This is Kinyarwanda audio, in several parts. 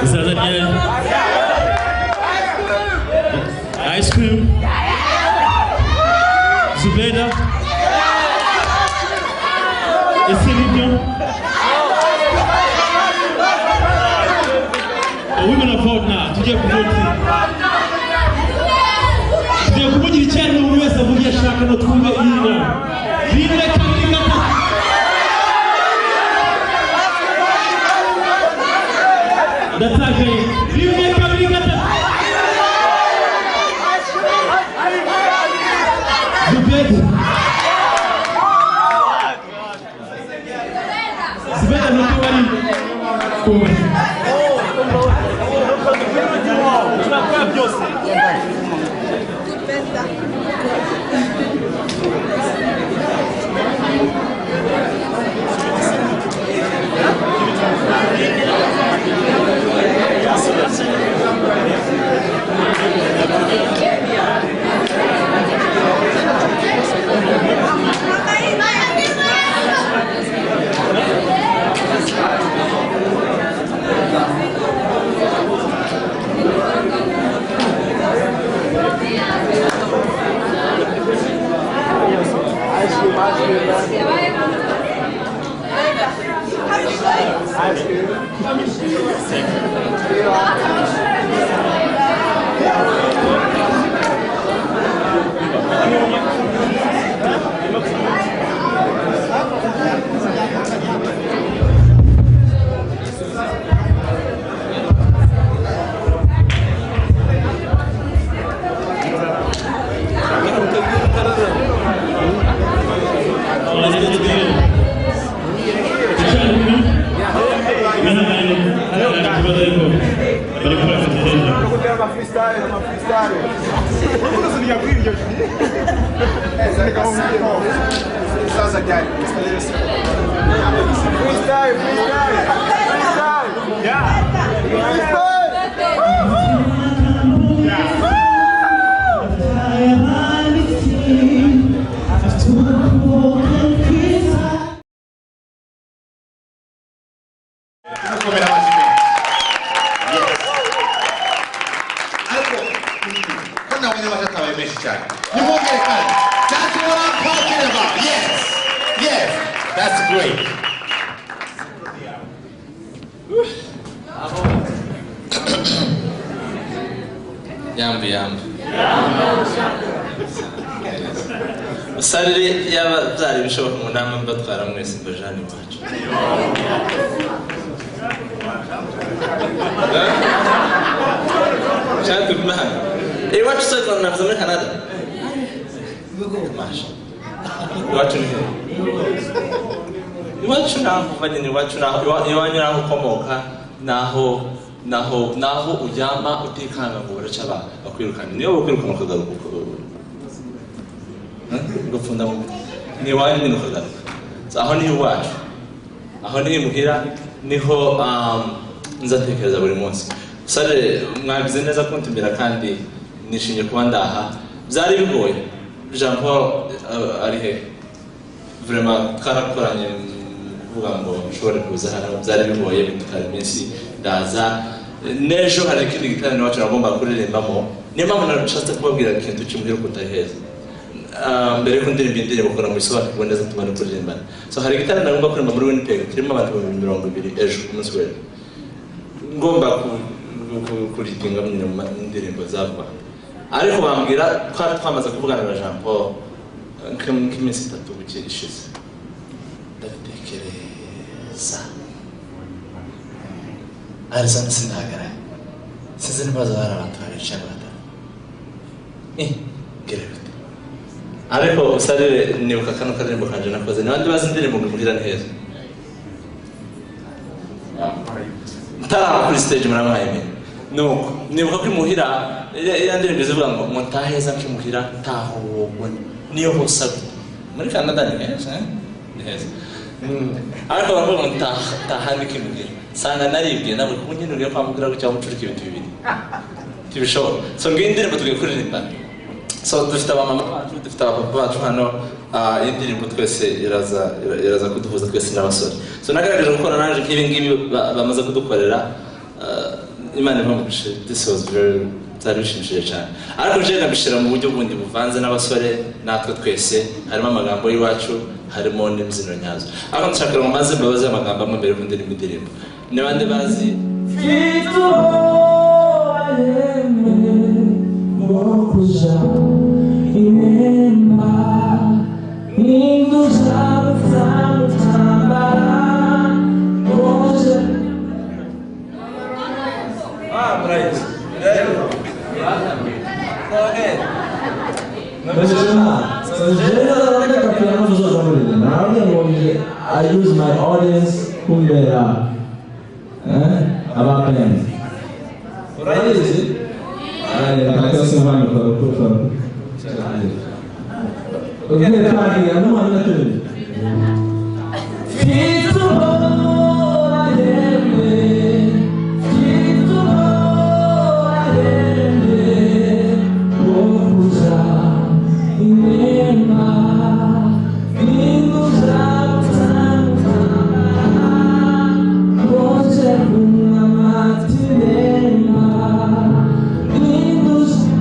Is that again? Ice cream. Zubeda. Esilibio. We're gonna vote now. Tujye kuvote. Tujye kuvugira icyari buri wese avugiye ashaka no twumve ino. Bimwe kabiri gatatu. Ndatakaye. Bimwe kabiri gatatu. Zubeda. Zubeda no twari. Sarire yaba byari bishoboka mu nama mbatwara mwese mbajani wacu. Chatu mahal. Iwacu sasa tunafanya Canada. Masha. Iwacu ni. Iwacu na kufanya ni iwacu na iwanyu na kukomoka naho ujama utikanga ngo baracaba bakwirukana. Niyo bakwirukana kagaruka. Gufunda ni wanyu ni kagaruka. Aho ni iwacu. Aho ni muhira niho nzatekereza buri munsi. Sare mwagize neza kuntumira kandi nishimye kuba ndaha. Byari bigoye. Jean Paul ari he? Vraiment karakoranye kuvuga ngo nshobore kuza hano byari bigoye bitari iminsi ndaza. Nejo hari ikindi gitari nacu nagomba kuririmbamo. Niyo mpamvu nashatse kubabwira ikintu cy'umuhiro kutaheza. Mbere ko ndirimba indirimbo bakora mu isoko kuboneza tumana kuririmbana. So hari gitari nagomba kuririmba muri Winnipeg kirimo abantu 200 ejo umunsi w'ejo. Ngomba kuripinga mu ndirimbo zava. Ariko bambwira twamaze kuvugana na Jean Paul nk'iminsi 3 buke ishize. Ndatekereza. Arizona sinagara. Size nibaza abantu barishana bata. Gerebe. Ariko usarire nibuka kano karirimbo kanje nakoze nabandi bazi indirimbo muhira neza. Tara kuri stage muramwayime. Nuko nibuka ko muhira yandirimbo zivuga ngo mutaheza kimuhira taho wobone niyo hosabe. Muri Canada ni neza, neza. Ariko baravuga ngo tahandi kimuhira. Sanga naribwiye nabwo kunyine uriyo kwamubwira ko cyangwa mucurika ibintu bibiri. Tibishoboka. So ngindirimbo tugiye kuririmba. So dufite abamama bacu dufite abapapa bacu hano indirimbo twese iraza kuduhuza twese n'abasore. So nagerageje gukora nanje nk'ibi ngibi bamaze kudukorera Imana ibamugishe. This was very bishimishije cyane. Ariko je nabishira mu buryo bundi buvanze n'abasore natwe twese harimo amagambo y'iwacu harimo n'imzino nyazo. Ariko nshaka ngo maze mbabaze amagambo amwe mbere y'undi ndirimbo. Ni bande bazi I use my audience whom they are about bands. What is it? I tell someone for okay, try again. No one let me. Feed the Lord, I am it. Feed the Lord, I am it. Bokuza, inema, inguza, boze bunga matinema, inguza.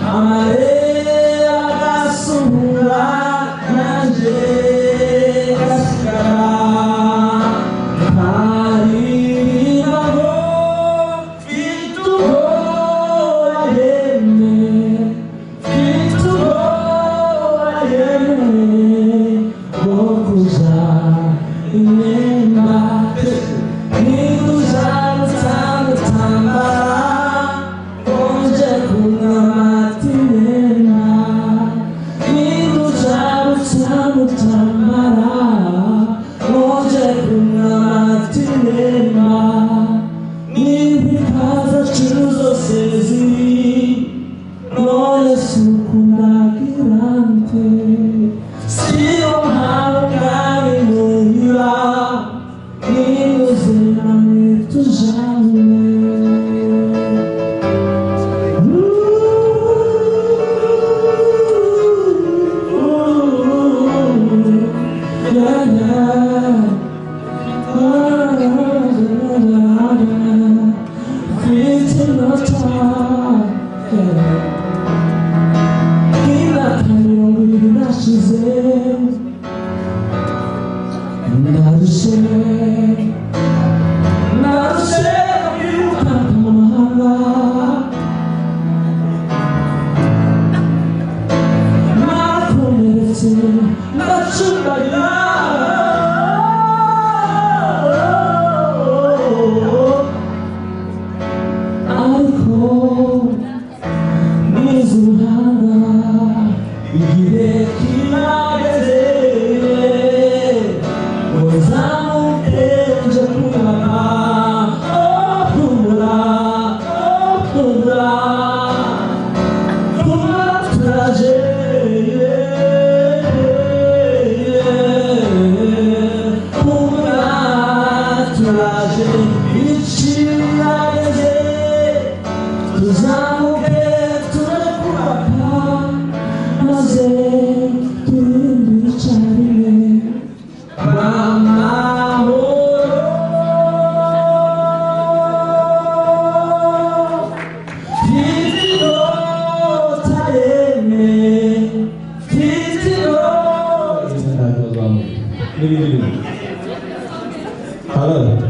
Amarela, Hello.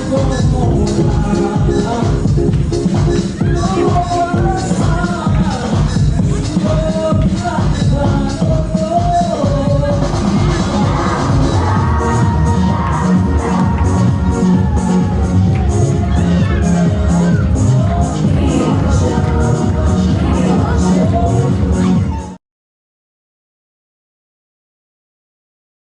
como